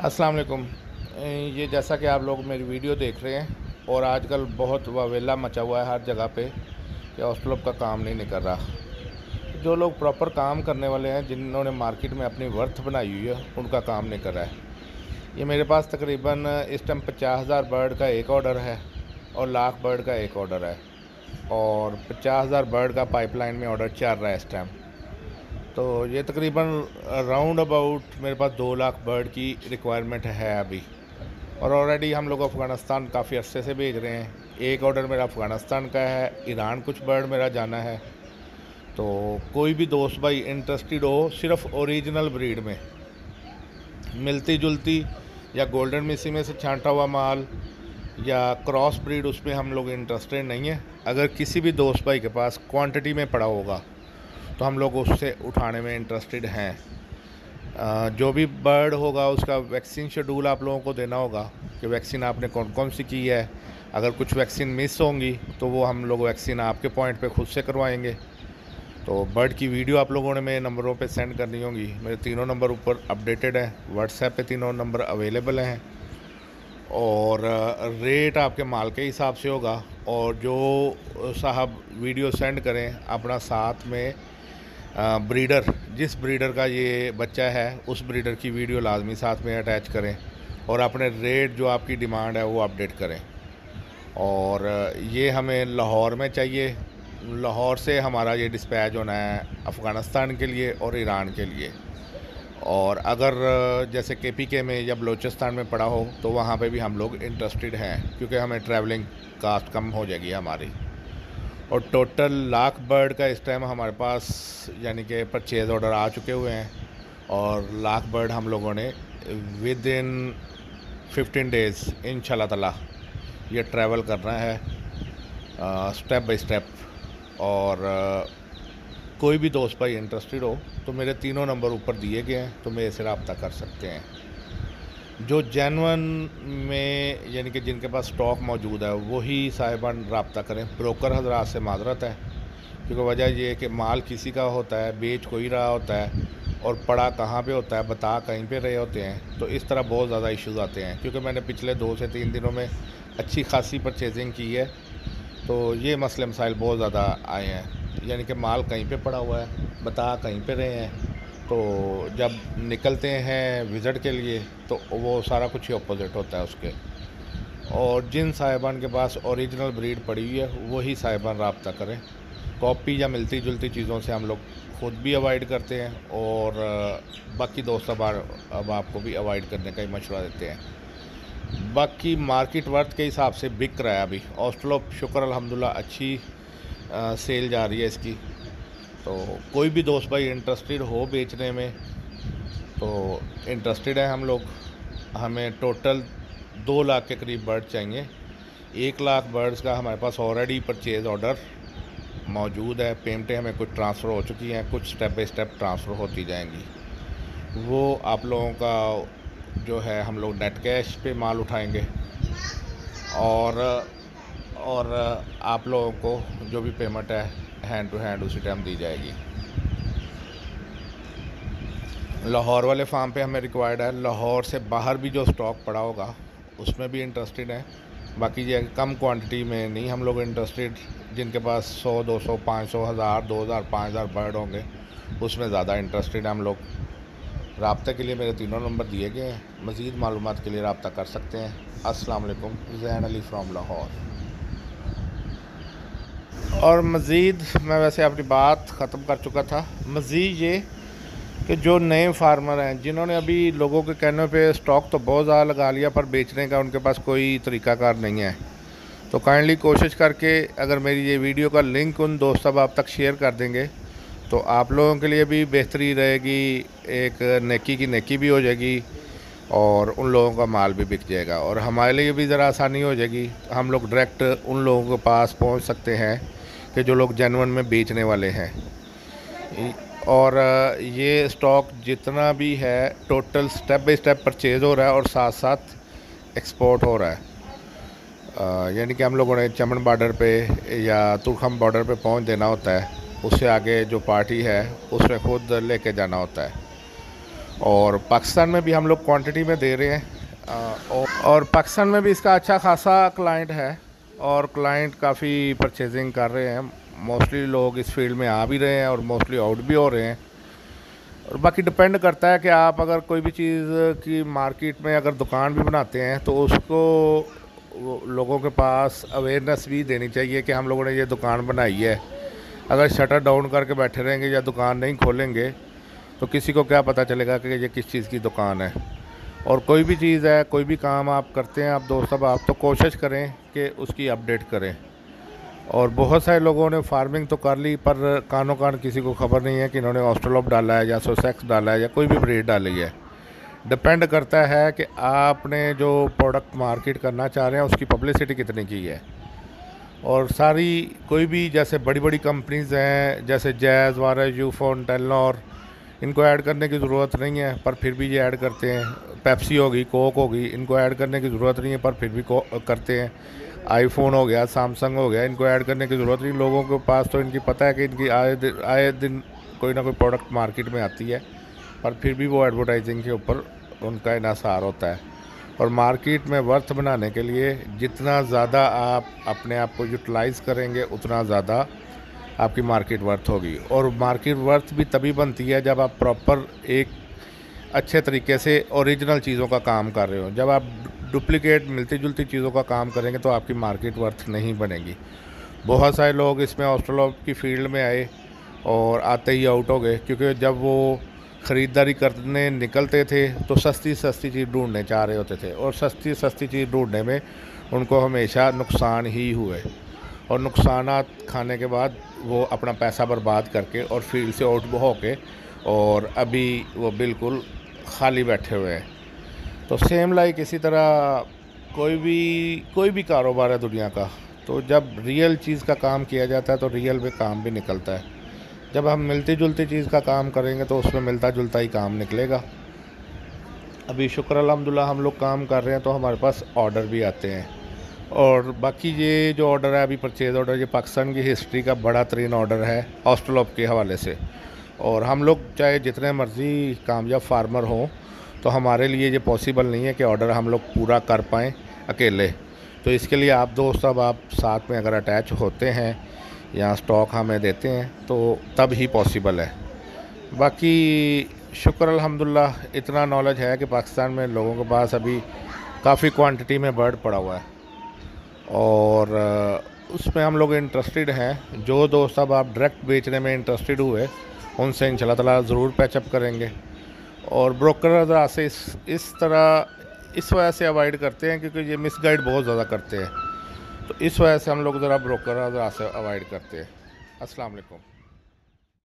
अस्सलाम वालेकुम। ये जैसा कि आप लोग मेरी वीडियो देख रहे हैं और आजकल बहुत वावेला मचा हुआ है हर जगह पे कि ऑस्ट्रोलॉप का काम नहीं निकल रहा। जो लोग प्रॉपर काम करने वाले हैं, जिन्होंने मार्केट में अपनी वर्थ बनाई हुई है, उनका काम नहीं कर रहा है। ये मेरे पास तकरीबन इस टाइम 50,000 बर्ड का एक ऑर्डर है और लाख बर्ड का एक ऑर्डर है, और 50,000 बर्ड का पाइपलाइन में ऑर्डर चल रहा है इस टाइम। तो ये तकरीबन राउंड अबाउट मेरे पास 2 लाख बर्ड की रिक्वायरमेंट है अभी, और ऑलरेडी हम लोग अफ़गानिस्तान काफ़ी अरसे से भेज रहे हैं। एक ऑर्डर मेरा अफ़गानिस्तान का है, ईरान कुछ बर्ड मेरा जाना है। तो कोई भी दोस्त भाई इंटरेस्टेड हो सिर्फ ओरिजिनल ब्रीड में, मिलती जुलती या गोल्डन मिसी में से छांटा हुआ माल या क्रॉस ब्रीड, उसमें हम लोग इंटरेस्टेड नहीं है। अगर किसी भी दोस्त भाई के पास क्वांटिटी में पड़ा होगा तो हम लोग उससे उठाने में इंटरेस्टेड हैं। जो भी बर्ड होगा उसका वैक्सीन शेड्यूल आप लोगों को देना होगा कि वैक्सीन आपने कौन कौन सी की है। अगर कुछ वैक्सीन मिस होंगी तो वो हम लोग वैक्सीन आपके पॉइंट पे खुद से करवाएंगे। तो बर्ड की वीडियो आप लोगों ने मेरे नंबरों पे सेंड करनी होगी। मेरे तीनों नंबर ऊपर अपडेटेड हैं, व्हाट्सएप पे तीनों नंबर अवेलेबल हैं, और रेट आपके माल के हिसाब से होगा। और जो साहब वीडियो सेंड करें अपना साथ में ब्रीडर, जिस ब्रीडर का ये बच्चा है उस ब्रीडर की वीडियो लाजमी साथ में अटैच करें, और अपने रेट जो आपकी डिमांड है वो अपडेट करें। और ये हमें लाहौर में चाहिए। लाहौर से हमारा ये डिस्पैच होना है अफ़गानिस्तान के लिए और ईरान के लिए। और अगर जैसे KPK में या बलूचिस्तान में पड़ा हो तो वहाँ पे भी हम लोग इंटरेस्टेड हैं, क्योंकि हमें ट्रैवलिंग कास्ट कम हो जाएगी हमारी। और टोटल लाख बर्ड का इस टाइम हमारे पास यानी कि परचेज़ ऑर्डर आ चुके हुए हैं, और लाख बर्ड हम लोगों ने विद इन 15 डेज़ इंशाल्लाह ताला ये ट्रैवल करना है स्टेप बाय स्टेप। और कोई भी दोस्त भाई इंटरेस्टेड हो तो मेरे तीनों नंबर ऊपर दिए गए हैं, तो मेरे से रब्ता कर सकते हैं। जो जेन्युइन में यानी कि जिनके पास स्टॉक मौजूद है वही साहिबान रब्ता करें। ब्रोकर हजरात से माजरत है, क्योंकि वजह ये है कि माल किसी का होता है, बेच कोई रहा होता है, और पड़ा कहाँ पे होता है, बता कहीं पे रहे होते हैं। तो इस तरह बहुत ज़्यादा इश्यूज़ आते हैं। क्योंकि मैंने पिछले 2 से 3 दिनों में अच्छी खासी परचेजिंग की है, तो ये मसले मसाइल बहुत ज़्यादा आए हैं। यानी कि माल कहीं पे पड़ा हुआ है, बता कहीं पे रहे हैं, तो जब निकलते हैं विज़िट के लिए तो वो सारा कुछ ही अपोजिट होता है उसके। और जिन साहिबान के पास ओरिजिनल ब्रीड पड़ी हुई है वही साहिबान रब्ता करें। कॉपी या मिलती जुलती चीज़ों से हम लोग खुद भी अवॉइड करते हैं, और बाकी दोस्त अब आपको भी अवॉइड करने का ही मशवरा देते हैं। बाकी मार्केट वर्थ के हिसाब से बिक रहा है अभी ऑस्ट्रोलॉप, शुक्र अल्हम्दुलिल्लाह अच्छी सेल जा रही है इसकी। तो कोई भी दोस्त भाई इंटरेस्टेड हो बेचने में तो इंटरेस्टेड है हम लोग। हमें टोटल 2 लाख के करीब बर्ड चाहिए। 1 लाख बर्ड्स का हमारे पास ऑलरेडी परचेज़ ऑर्डर मौजूद है। पेमेंटें हमें कुछ ट्रांसफ़र हो चुकी हैं, कुछ स्टेप बाय स्टेप ट्रांसफ़र होती जाएंगी। वो आप लोगों का जो है हम लोग नेट कैश पे माल उठाएंगे, और आप लोगों को जो भी पेमेंट है हैंड टू हैंड उसी टाइम दी जाएगी। लाहौर वाले फार्म पे हमें रिक्वायर्ड है। लाहौर से बाहर भी जो स्टॉक पड़ा होगा उसमें भी इंटरेस्टेड है। बाकी ये कम क्वांटिटी में नहीं हम लोग इंटरेस्टेड। जिनके पास 100, 200, 500, 1000, 2000, 5000 बर्ड होंगे उसमें ज़्यादा इंटरेस्टेड हम लोग। रब्ते के लिए मेरे तीनों नंबर दिए गए हैं। मज़ीद मालूमात के लिए रब्ता कर सकते हैं। अस्सलाम वालेकुम, ज़ैन अली फ्रॉम लाहौर। और मज़ीद मैं वैसे अपनी बात ख़त्म कर चुका था। मज़ीद ये कि जो नए फार्मर हैं जिन्होंने अभी लोगों के कहने पे स्टॉक तो बहुत ज़्यादा लगा लिया पर बेचने का उनके पास कोई तरीक़ाकार नहीं है, तो काइंडली कोशिश करके अगर मेरी ये वीडियो का लिंक उन दोस्त आप तक शेयर कर देंगे तो आप लोगों के लिए भी बेहतरी रहेगी। एक नेकी की नेकी भी हो जाएगी, और उन लोगों का माल भी बिक जाएगा, और हमारे लिए भी ज़रा आसानी हो जाएगी। हम लोग डायरेक्ट उन लोगों के पास पहुंच सकते हैं कि जो लोग जेन्युइन में बेचने वाले हैं। और ये स्टॉक जितना भी है total step by step purchase हो रहा है और साथ साथ एक्सपोर्ट हो रहा है। यानी कि हम लोगों ने चमन बॉर्डर पे या तुरखम बॉर्डर पे पहुंच देना होता है, उससे आगे जो पार्टी है उसमें खुद लेके जाना होता है। और पाकिस्तान में भी हम लोग क्वांटिटी में दे रहे हैं। और पाकिस्तान में भी इसका अच्छा खासा क्लाइंट है और क्लाइंट काफ़ी परचेजिंग कर रहे हैं। मोस्टली लोग इस फील्ड में आ भी रहे हैं और मोस्टली आउट भी हो रहे हैं। और बाकी डिपेंड करता है कि आप अगर कोई भी चीज़ की मार्केट में अगर दुकान भी बनाते हैं तो उसको लोगों के पास अवेयरनेस भी देनी चाहिए कि हम लोगों ने ये दुकान बनाई है। अगर शटर डाउन करके बैठे रहेंगे या दुकान नहीं खोलेंगे तो किसी को क्या पता चलेगा कि ये किस चीज़ की दुकान है। और कोई भी चीज़ है, कोई भी काम आप करते हैं आप दोस्त अब आप तो कोशिश करें कि उसकी अपडेट करें। और बहुत सारे लोगों ने फार्मिंग तो कर ली पर कानो कान किसी को खबर नहीं है कि इन्होंने ऑस्ट्रेलोप डाला है या सोसेक्स डाला है या कोई भी ब्रीड डाली है। डिपेंड करता है कि आपने जो प्रोडक्ट मार्केट करना चाह रहे हैं उसकी पब्लिसिटी कितनी की है। और सारी कोई भी जैसे बड़ी बड़ी कंपनीज़ हैं जैसे जैज़ वारस यूफोन टेलनॉर, इनको ऐड करने की ज़रूरत नहीं है पर फिर भी ये ऐड करते हैं। पेप्सी होगी, कोक होगी, इनको ऐड करने की ज़रूरत नहीं है पर फिर भी करते हैं। आईफोन हो गया, सैमसंग हो गया, इनको ऐड करने की ज़रूरत नहीं। लोगों के पास तो इनकी पता है कि इनकी आए दिन कोई ना कोई प्रोडक्ट मार्केट में आती है पर फिर भी वो एडवर्टाइजिंग के ऊपर उनका इन्हिसार होता है। और मार्केट में वर्थ बनाने के लिए जितना ज़्यादा आप अपने आप को यूटिलाइज़ करेंगे उतना ज़्यादा आपकी मार्केट वर्थ होगी। और मार्केट वर्थ भी तभी बनती है जब आप प्रॉपर एक अच्छे तरीके से ओरिजिनल चीज़ों का काम कर रहे हो। जब आप डुप्लिकेट मिलती जुलती चीज़ों का काम करेंगे तो आपकी मार्केट वर्थ नहीं बनेगी। बहुत सारे लोग इसमें ऑस्ट्रेलोप की फील्ड में आए और आते ही आउट हो गए क्योंकि जब वो ख़रीदारी करने निकलते थे तो सस्ती सस्ती चीज़ ढूंढने चाह रहे होते थे और सस्ती सस्ती चीज़ ढूंढने में उनको हमेशा नुकसान ही हुए। और नुकसानात खाने के बाद वो अपना पैसा बर्बाद करके और फील्ड से आउट हो के और अभी वो बिल्कुल खाली बैठे हुए हैं। तो सेम लाइक इसी तरह कोई भी कारोबार है दुनिया का, तो जब रियल चीज़ का काम किया जाता है तो रियल में काम भी निकलता है। जब हम मिलती जुलती चीज़ का काम करेंगे तो उसमें मिलता जुलता ही काम निकलेगा। अभी शुक्र अल्हम्दुलिल्लाह हम लोग काम कर रहे हैं तो हमारे पास ऑर्डर भी आते हैं। और बाकी ये जो ऑर्डर है अभी परचेज़ ऑर्डर, ये पाकिस्तान की हिस्ट्री का बड़ा तरीन ऑर्डर है ऑस्ट्रेलोप के हवाले से। और हम लोग चाहे जितने मर्ज़ी कामयाब फार्मर हों तो हमारे लिए ये पॉसिबल नहीं है कि ऑर्डर हम लोग पूरा कर पाएँ अकेले। तो इसके लिए आप दोस्त अब आप साथ में अगर अटैच होते हैं या स्टॉक हमें देते हैं तो तब ही पॉसिबल है। बाकी शुक्र अल्हम्दुलिल्लाह इतना नॉलेज है कि पाकिस्तान में लोगों के पास अभी काफ़ी क्वांटिटी में बर्ड पड़ा हुआ है और उसमें हम लोग इंटरेस्टेड हैं। जो दोस्त अब आप डायरेक्ट बेचने में इंटरेस्टेड हुए उनसे इंशाल्लाह ताला ज़रूर पैचअप करेंगे। और ब्रोकर से इस वजह से अवॉइड करते हैं क्योंकि ये मिसगाइड बहुत ज़्यादा करते हैं, तो इस वजह से हम लोग ज़रा ब्रोकर से अवॉइड करते हैं। अस्सलाम वालेकुम।